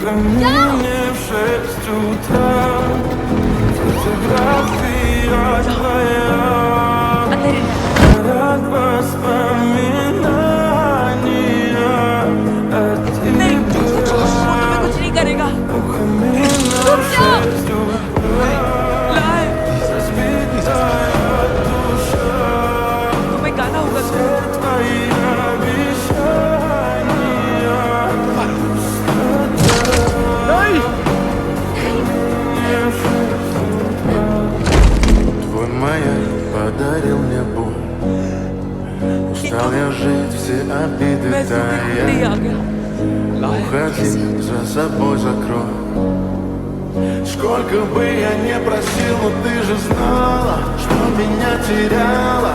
камине в 6 утра. Фотография твоя, горят воспоминания о тебе. कुछ नहीं करेगा। У камина в 6 утра, разбитая душа. तुम्हें गाना होगा तो Твои обещания. Твой маяк подарил мне боль. Устал я жить, все обиды मैं सुबह नहीं тая. आ गया। Уходи, за собой закрой. Сколько бы я не просил, но ты же знала, что меня теряла.